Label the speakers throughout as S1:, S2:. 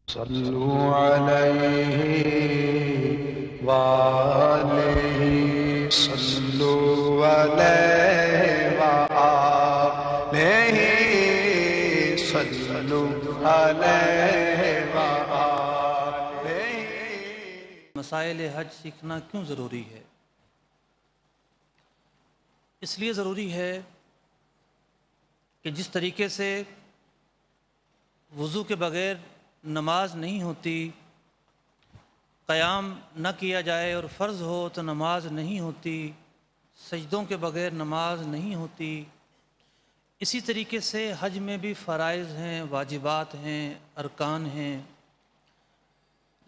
S1: صلو علیہ وآلہ صلو علیہ وآلہ صلو علیہ وآلہ۔
S2: مسائل حج سیکھنا کیوں ضروری ہے؟ اس لیے ضروری ہے کہ جس طریقے سے وضو کے بغیر نماز نہیں ہوتی، قیام نہ کیا جائے اور فرض ہو تو نماز نہیں ہوتی، سجدوں کے بغیر نماز نہیں ہوتی، اسی طریقے سے حج میں بھی فرائض ہیں، واجبات ہیں، ارکان ہیں،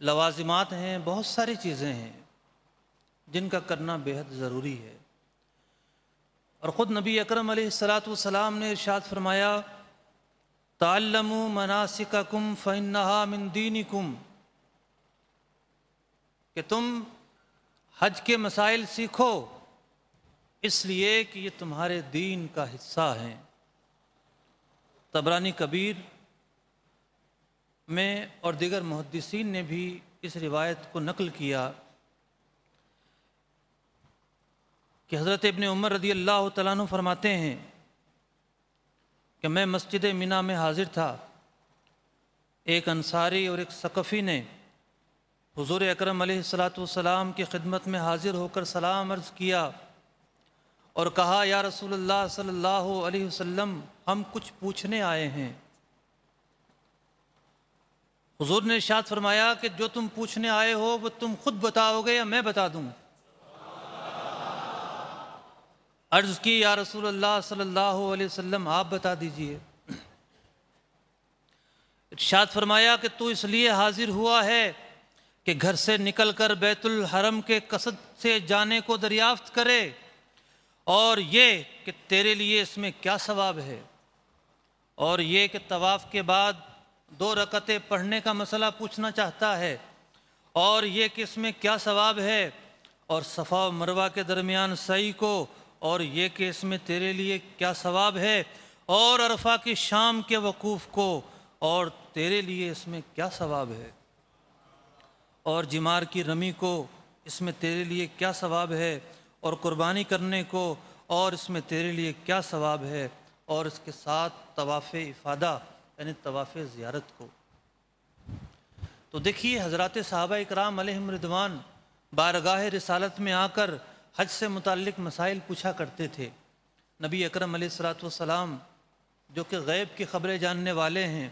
S2: لوازمات ہیں، بہت ساری چیزیں ہیں جن کا کرنا بے حد ضروری ہے۔ اور خود نبی اکرم علیہ السلام نے ارشاد فرمایا، تعلموا مناسککم فإنہا من دینکم، کہ تم حج کے مسائل سیکھو اس لیے کہ یہ تمہارے دین کا حصہ ہیں۔ طبرانی کبیر میں اور دیگر محدثین نے بھی اس روایت کو نقل کیا کہ حضرت ابن عمر رضی اللہ تعالیٰ عنہ فرماتے ہیں کہ میں مسجد مینا میں حاضر تھا، ایک انصاری اور ایک ثقفی نے حضور اکرم علیہ السلام کی خدمت میں حاضر ہو کر سلام عرض کیا اور کہا، یا رسول اللہ صلی اللہ علیہ وسلم، ہم کچھ پوچھنے آئے ہیں۔ حضور نے ارشاد فرمایا کہ جو تم پوچھنے آئے ہو وہ تم خود بتاؤ گے یا میں بتا دوں؟ عرض کی، یا رسول اللہ صلی اللہ علیہ وسلم آپ بتا دیجئے۔ ارشاد فرمایا کہ تو اس لیے حاضر ہوا ہے کہ گھر سے نکل کر بیت الحرم کے قصد سے جانے کو دریافت کرے، اور یہ کہ تیرے لیے اس میں کیا ثواب ہے، اور یہ کہ طواف کے بعد 2 رکعتیں پڑھنے کا مسئلہ پوچھنا چاہتا ہے، اور یہ کہ اس میں کیا ثواب ہے، اور صفا و مروہ کے درمیان سعی کو، اور یہ کہ اس میں تیرے لیے کیا ثواب ہے، اور عرفہ کی شام کے وقوف کو، اور تیرے لیے اس میں کیا ثواب ہے، اور جمار کی رمی کو، اس میں تیرے لیے کیا ثواب ہے، اور قربانی کرنے کو، اور اس میں تیرے لیے کیا ثواب ہے، اور اس کے ساتھ طواف افادہ یعنی طواف زیارت کو۔ تو دیکھیے حضرات صحابہ اکرام علیہم رضوان بارگاہ رسالت میں آ کر حج سے متعلق مسائل پوچھا کرتے تھے۔ نبی اکرم علیہ السلام جو کہ غیب کی خبریں جاننے والے ہیں،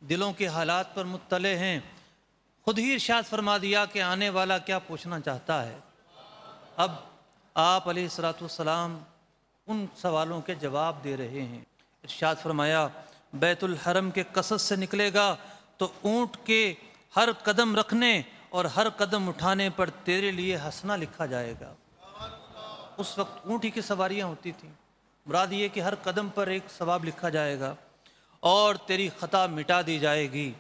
S2: دلوں کے حالات پر مطلع ہیں، خود ہی ارشاد فرما دیا کہ آنے والا کیا پوچھنا چاہتا ہے۔ اب آپ علیہ السلام ان سوالوں کے جواب دے رہے ہیں۔ ارشاد فرمایا، بیت الحرم کے قصد سے نکلے گا تو اونٹ کے ہر قدم رکھنے اور ہر قدم اٹھانے پر تیرے لیے حسنہ لکھا جائے گا۔ اس وقت اونٹ ہی کی سواریاں ہوتی تھیں، مراد یہ کہ ہر قدم پر ایک ثواب لکھا جائے گا اور تیری خطا مٹا دی جائے گی۔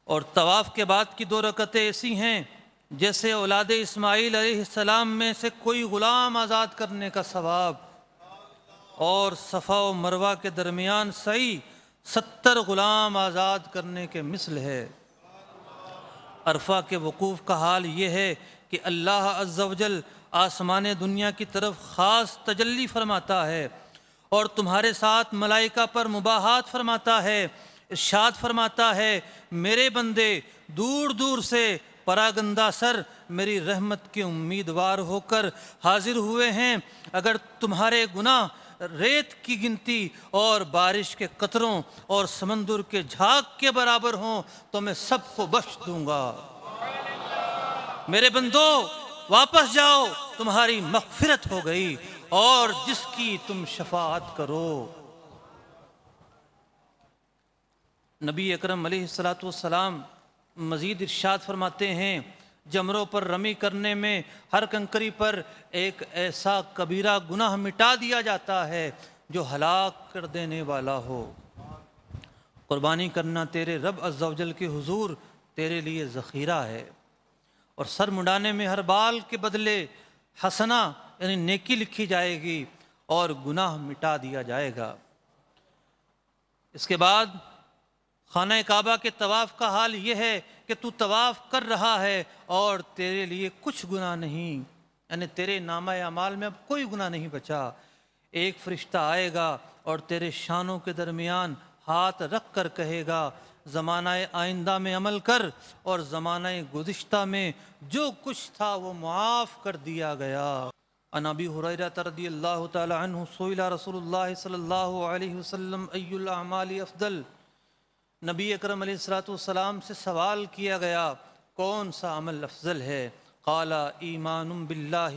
S2: اور طواف کے بعد کی 2 رکعتیں ایسی ہیں جیسے اولاد اسماعیل علیہ السلام میں سے کوئی غلام آزاد کرنے کا ثواب، اور صفا و مروہ کے درمیان سعی 70 غلام آزاد کرنے کے مثل ہے۔ عرفہ کے وقوف کا حال یہ ہے کہ اللہ عز و جل آسمان دنیا کی طرف خاص تجلی فرماتا ہے اور تمہارے ساتھ ملائکہ پر مباحات فرماتا ہے، ارشاد فرماتا ہے، میرے بندے دور دور سے پراگندہ سر میری رحمت کے امیدوار ہو کر حاضر ہوئے ہیں، اگر تمہارے گناہ ریت کی گنتی اور بارش کے قطروں اور سمندر کے جھاگ کے برابر ہوں تو میں سب کو بخش دوں گا۔ میرے بندو واپس جاؤ، تمہاری مغفرت ہو گئی، اور جس کی تم شفاعت کرو۔ نبی اکرم علیہ السلام مزید ارشاد فرماتے ہیں، جمروں پر رمی کرنے میں ہر کنکری پر ایک ایسا کبیرہ گناہ مٹا دیا جاتا ہے جو ہلاک کر دینے والا ہو۔ قربانی کرنا تیرے رب عز و جل کے حضور تیرے لیے ذخیرہ ہے، اور سر مڈانے میں ہر بال کے بدلے حسنہ یعنی نیکی لکھی جائے گی اور گناہ مٹا دیا جائے گا۔ اس کے بعد خانہ کعبہ کے طواف کا حال یہ ہے کہ تو طواف کر رہا ہے اور تیرے لیے کچھ گناہ نہیں، یعنی تیرے نامہ اعمال میں اب کوئی گناہ نہیں بچا۔ ایک فرشتہ آئے گا اور تیرے شانوں کے درمیان ہاتھ رکھ کر کہے گا زمانہ آئندہ میں عمل کر، اور زمانہ گزشتہ میں جو کچھ تھا وہ معاف کر دیا گیا۔ عن ابی ہریرہ رضی اللہ تعالی عنہ سئل رسول اللہ صلی اللہ علیہ وسلم ای الاعمال افضل، نبی اکرم علیہ الصلوۃ والسلام سے سوال کیا گیا کون سا عمل افضل ہے؟ قال ایمان باللہ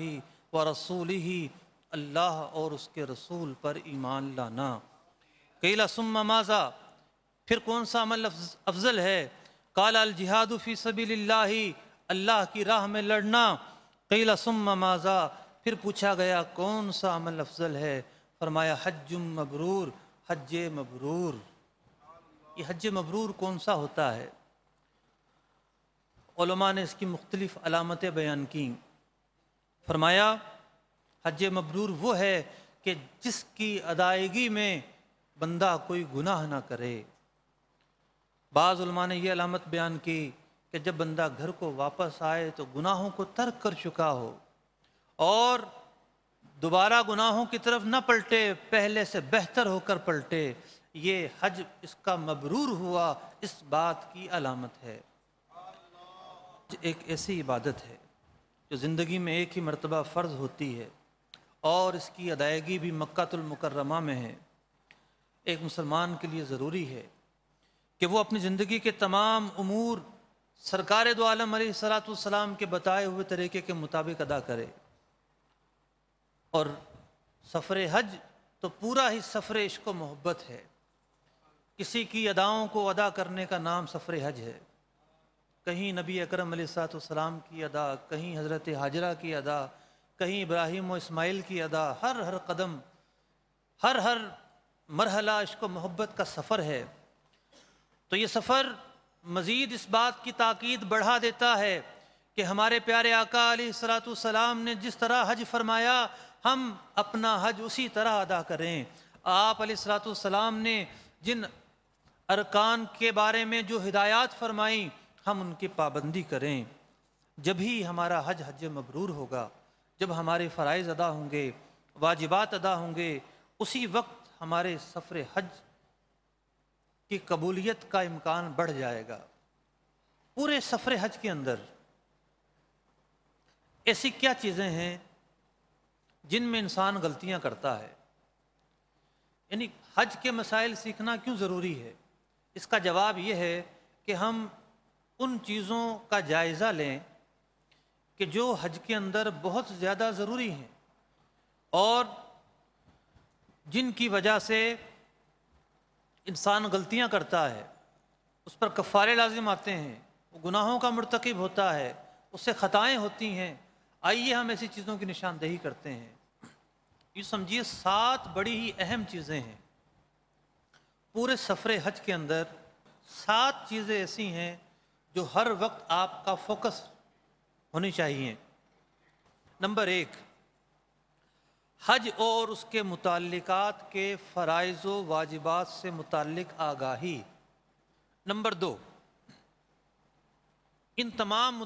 S2: ورسولہ، اللہ اور اس کے رسول پر ایمان لانا۔ قیل ثم ماذا، پھر کون سا عمل افضل ہے؟ قال الجہاد فی سبیل اللہ، اللہ کی راہ میں لڑنا۔ قیل ثم ماذا، پھر پوچھا گیا کون سا عمل افضل ہے؟ فرمایا حج مبرور، حج مبرور۔ یہ حج مبرور کون سا ہوتا ہے؟ علماء نے اس کی مختلف علامتیں بیان کیں۔ فرمایا حج مبرور وہ ہے کہ جس کی ادائیگی میں بندہ کوئی گناہ نہ کرے۔ بعض علماء نے یہ علامت بیان کی کہ جب بندہ گھر کو واپس آئے تو گناہوں کو ترک کر چکا ہو اور دوبارہ گناہوں کی طرف نہ پلٹے، پہلے سے بہتر ہو کر پلٹے، یہ حج اس کا مبرور ہوا، اس بات کی علامت ہے۔ ایک ایسی عبادت ہے جو زندگی میں ایک ہی مرتبہ فرض ہوتی ہے اور اس کی ادائیگی بھی مکہ المکرمہ میں ہے۔ ایک مسلمان کے لیے ضروری ہے کہ وہ اپنی زندگی کے تمام امور سرکار دو عالم علیہ الصلوۃ والسلام کے بتائے ہوئے طریقے کے مطابق ادا کرے، اور سفر حج تو پورا ہی سفر عشق و محبت ہے۔ کسی کی اداؤں کو ادا کرنے کا نام سفر حج ہے۔ کہیں نبی اکرم علیہ الصلوۃ والسلام کی ادا، کہیں حضرت ہاجرہ کی ادا، کہیں ابراہیم و اسماعیل کی ادا، ہر قدم، ہر مرحلہ عشق و محبت کا سفر ہے۔ تو یہ سفر مزید اس بات کی تاکید بڑھا دیتا ہے کہ ہمارے پیارے آقا علیہ الصلوۃ والسلام نے جس طرح حج فرمایا ہم اپنا حج اسی طرح ادا کریں۔ آپ علیہ الصلوۃ والسلام نے جن ارکان کے بارے میں جو ہدایات فرمائیں ہم ان کی پابندی کریں، جب ہی ہمارا حج حج مبرور ہوگا۔ جب ہمارے فرائض ادا ہوں گے، واجبات ادا ہوں گے، اسی وقت ہمارے سفر حج کی قبولیت کا امکان بڑھ جائے گا۔ پورے سفر حج کے اندر ایسی کیا چیزیں ہیں جن میں انسان غلطیاں کرتا ہے؟ یعنی حج کے مسائل سیکھنا کیوں ضروری ہے؟ اس کا جواب یہ ہے کہ ہم ان چیزوں کا جائزہ لیں کہ جو حج کے اندر بہت زیادہ ضروری ہیں اور جن کی وجہ سے انسان غلطیاں کرتا ہے، اس پر کفارے لازم آتے ہیں، وہ گناہوں کا مرتکب ہوتا ہے، اس سے خطائیں ہوتی ہیں۔ آئیے ہم ایسی چیزوں کی نشاندہی کرتے ہیں۔ یہ سمجھیے 7 بڑی ہی اہم چیزیں ہیں پورے سفر حج کے اندر۔ 7 چیزیں ایسی ہیں جو ہر وقت آپ کا فوکس ہونی چاہیے۔ نمبر 1، حج اور اس کے متعلقات کے فرائض و واجبات سے متعلق آگاہی۔ نمبر 2، ان تمام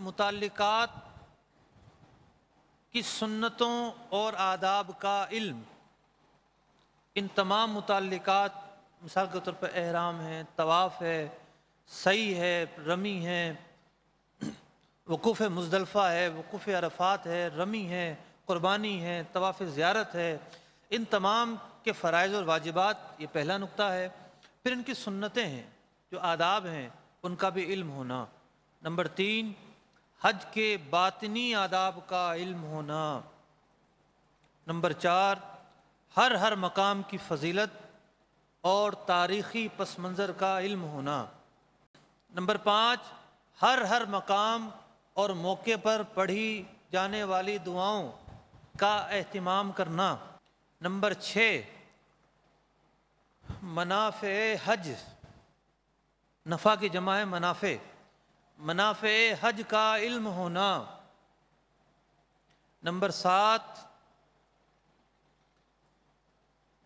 S2: متعلقات کی سنتوں اور آداب کا علم۔ ان تمام متعلقات مثال کے طور پر احرام ہے، طواف ہے، سعی ہے، رمی ہے، وقوف مزدلفہ ہے، وقوف عرفات ہے، رمی ہے، قربانی ہے، طواف زیارت ہے، ان تمام کے فرائض اور واجبات، یہ پہلا نقطہ ہے۔ پھر ان کی سنتیں ہیں، جو آداب ہیں، ان کا بھی علم ہونا۔ نمبر 3، حج کے باطنی آداب کا علم ہونا۔ نمبر 4، ہر مقام کی فضیلت اور تاریخی پس منظر کا علم ہونا۔ نمبر 5، ہر مقام اور موقع پر پڑھی جانے والی دعاؤں کا اہتمام کرنا۔ نمبر 6، منافع حج، نفع کی جمع ہے منافع، منافع حج کا علم ہونا۔ نمبر 7،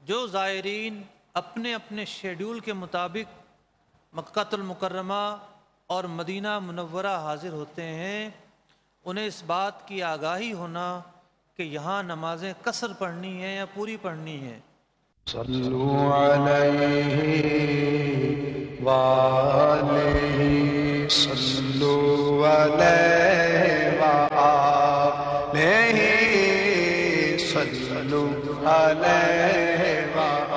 S2: جو زائرین اپنے اپنے شیڈول کے مطابق مکہ المکرمہ اور مدینہ منورہ حاضر ہوتے ہیں انہیں اس بات کی آگاہی ہونا کہ یہاں نمازیں قصر پڑھنی ہیں یا پوری پڑھنی ہیں۔
S1: صلو علیہ وآلہ صلو علیہ وآلہ صلو علیہ وآلہ